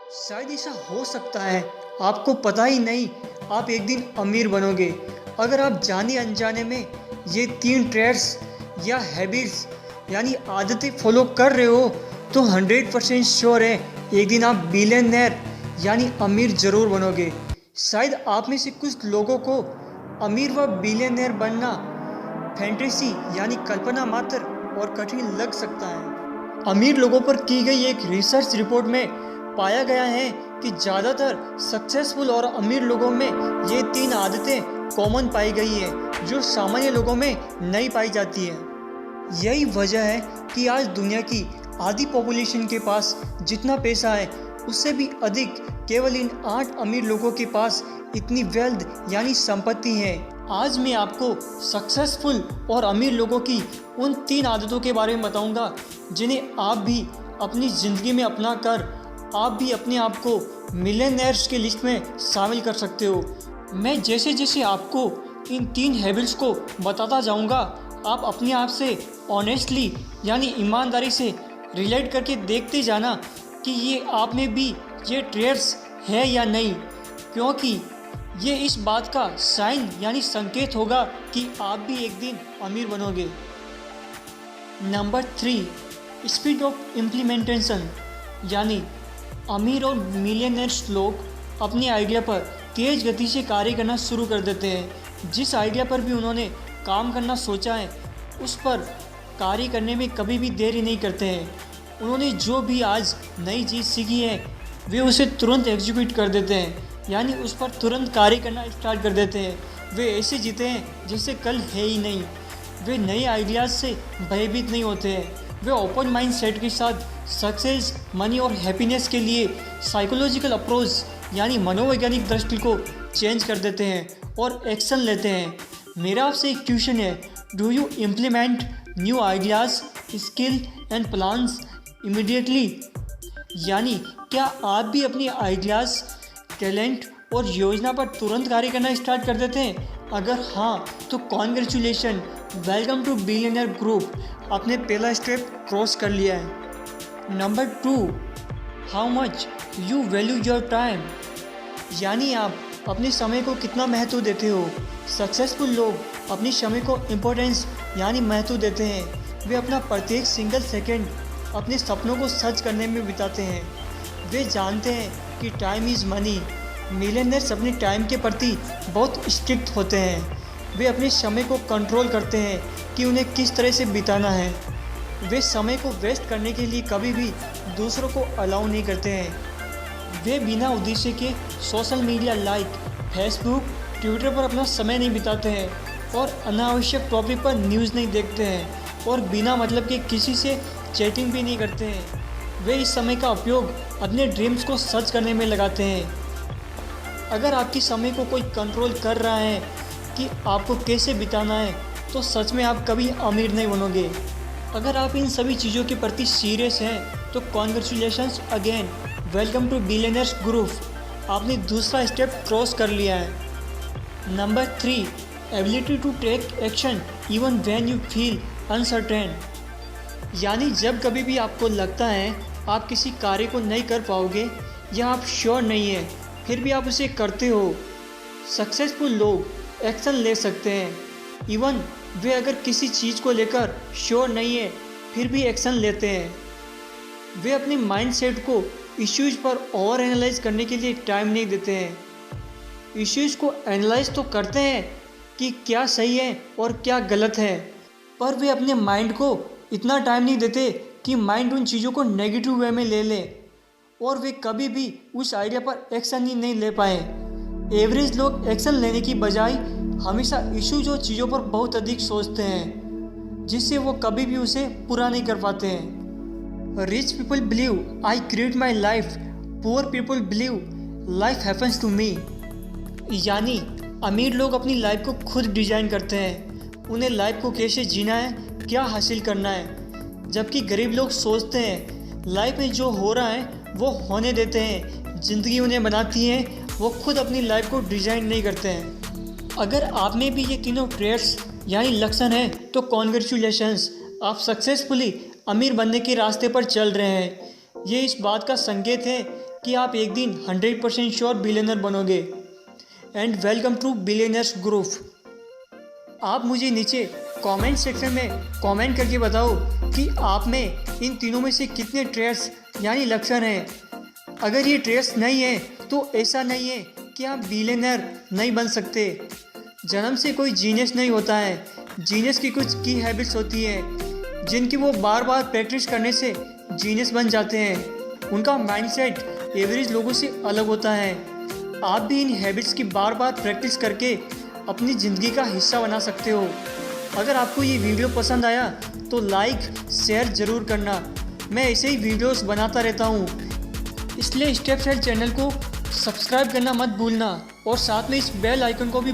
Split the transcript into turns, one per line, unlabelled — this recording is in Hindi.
शायद ऐसा हो सकता है, आपको पता ही नहीं आप एक दिन अमीर बनोगे। अगर आप जाने अनजाने में ये 3 ट्रेड्स या हैबिट्स यानी आदतें फॉलो कर रहे हो तो 100% श्योर है एक दिन आप बिलियनर यानी अमीर ज़रूर बनोगे। शायद आप में से कुछ लोगों को अमीर व बिलियनर बनना फैंटेसी यानी कल्पना मात्र और कठिन लग सकता है। अमीर लोगों पर की गई एक रिसर्च रिपोर्ट में पाया गया है कि ज़्यादातर सक्सेसफुल और अमीर लोगों में ये 3 आदतें कॉमन पाई गई है जो सामान्य लोगों में नहीं पाई जाती है। यही वजह है कि आज दुनिया की आधी पॉपुलेशन के पास जितना पैसा है उससे भी अधिक केवल इन 8 अमीर लोगों के पास इतनी वेल्थ यानी संपत्ति है। आज मैं आपको सक्सेसफुल और अमीर लोगों की उन 3 आदतों के बारे में बताऊंगा जिन्हें आप भी अपनी ज़िंदगी में अपना कर आप भी अपने आप को मिलियनेयर्स की लिस्ट में शामिल कर सकते हो। मैं जैसे जैसे आपको इन 3 हैबिट्स को बताता जाऊंगा आप अपने आप से ऑनेस्टली यानी ईमानदारी से रिलेट करके देखते जाना कि ये आप में भी ये ट्रेड्स है या नहीं, क्योंकि ये इस बात का साइन यानी संकेत होगा कि आप भी एक दिन अमीर बनोगे। नंबर 3, स्पीड ऑफ इम्प्लीमेंटेशन यानी अमीर और मिलियनेयर्स लोग अपने आइडिया पर तेज़ गति से कार्य करना शुरू कर देते हैं। जिस आइडिया पर भी उन्होंने काम करना सोचा है उस पर कार्य करने में कभी भी देरी नहीं करते हैं। उन्होंने जो भी आज नई चीज़ सीखी है वे उसे तुरंत एग्जीक्यूट कर देते हैं यानी उस पर तुरंत कार्य करना स्टार्ट कर देते हैं। वे ऐसे जीते हैं जैसे कल है ही नहीं। वे नए आइडियाज़ से भयभीत नहीं होते हैं। वे ओपन माइंड सेट के साथ सक्सेस, मनी और हैप्पीनेस के लिए साइकोलॉजिकल अप्रोच यानी मनोवैज्ञानिक दृष्टि को चेंज कर देते हैं और एक्शन लेते हैं। मेरा आपसे एक क्वेश्चन है, do you implement new ideas, skill and plans immediately? यानी क्या आप भी अपनी आइडियाज़, टैलेंट और योजना पर तुरंत कार्य करना स्टार्ट कर देते हैं? अगर हाँ तो congratulation, welcome to billionaire group. आपने पहला स्टेप क्रॉस कर लिया है। Number 2, how much you value your time यानी आप अपने समय को कितना महत्व देते हो। सक्सेसफुल लोग अपने समय को इम्पोर्टेंस यानी महत्व देते हैं। वे अपना प्रत्येक सिंगल सेकंड अपने सपनों को सच करने में बिताते हैं। वे जानते हैं कि टाइम इज़ मनी। मिलियनेयर्स अपने टाइम के प्रति बहुत स्ट्रिक्ट होते हैं। वे अपने समय को कंट्रोल करते हैं कि उन्हें किस तरह से बिताना है। वे समय को वेस्ट करने के लिए कभी भी दूसरों को अलाउ नहीं करते हैं। वे बिना उद्देश्य के social media like Facebook, Twitter पर अपना समय नहीं बिताते हैं और अनावश्यक टॉपिक पर न्यूज़ नहीं देखते हैं और बिना मतलब के किसी से चैटिंग भी नहीं करते हैं। वे इस समय का उपयोग अपने ड्रीम्स को सच करने में लगाते हैं। अगर आपकी समय को कोई कंट्रोल कर रहा है कि आपको कैसे बिताना है तो सच में आप कभी अमीर नहीं बनोगे। अगर आप इन सभी चीज़ों के प्रति सीरियस हैं तो congratulations again, welcome to billionaires group. आपने दूसरा स्टेप क्रॉस कर लिया है। Number 3, ability to take action even when you feel uncertain यानी जब कभी भी आपको लगता है आप किसी कार्य को नहीं कर पाओगे या आप श्योर नहीं है फिर भी आप उसे करते हो। सक्सेसफुल लोग एक्शन ले सकते हैं इवन वे अगर किसी चीज़ को लेकर श्योर नहीं है फिर भी एक्शन लेते हैं। वे अपने माइंडसेट को इश्यूज़ पर ओवर एनालाइज करने के लिए टाइम नहीं देते हैं। इश्यूज़ को एनालाइज तो करते हैं कि क्या सही है और क्या गलत है, पर वे अपने माइंड को इतना टाइम नहीं देते कि माइंड उन चीज़ों को नेगेटिव वे में ले ले और वे कभी भी उस आइडिया पर एक्शन ही नहीं ले पाए। एवरेज लोग एक्शन लेने की बजाय हमेशा इश्यूज और चीज़ों पर बहुत अधिक सोचते हैं जिससे वो कभी भी उसे पूरा नहीं कर पाते हैं। Rich people believe I create my life, poor people believe life happens to me यानी अमीर लोग अपनी लाइफ को खुद डिजाइन करते हैं। उन्हें लाइफ को कैसे जीना है, क्या हासिल करना है, जबकि गरीब लोग सोचते हैं लाइफ में जो हो रहा है वो होने देते हैं। ज़िंदगी उन्हें बनाती है, वो खुद अपनी लाइफ को डिजाइन नहीं करते हैं। अगर आप में भी ये तीनों ट्रेड्स यानी लक्षण हैं तो कॉन्ग्रेचुलेशंस, आप सक्सेसफुली अमीर बनने के रास्ते पर चल रहे हैं। ये इस बात का संकेत है कि आप एक दिन 100% श्योर बिलियनर बनोगे। And welcome to billionaires group. आप मुझे नीचे कमेंट सेक्शन में कमेंट करके बताओ कि आप में इन तीनों में से कितने ट्रेड्स यानी लक्षण हैं। अगर ये ट्रेड्स नहीं है तो ऐसा नहीं है कि आप बिलियनर नहीं बन सकते। जन्म से कोई जीनियस नहीं होता है। जीनियस की कुछ की हैबिट्स होती हैं जिनकी वो बार बार प्रैक्टिस करने से जीनियस बन जाते हैं। उनका माइंडसेट एवरेज लोगों से अलग होता है। आप भी इन हैबिट्स की बार बार प्रैक्टिस करके अपनी ज़िंदगी का हिस्सा बना सकते हो। अगर आपको ये वीडियो पसंद आया तो लाइक शेयर ज़रूर करना। मैं ऐसे ही वीडियोस बनाता रहता हूँ, इसलिए स्टेप स्टाइल चैनल को सब्सक्राइब करना मत भूलना और साथ में इस बेल आइकन को भी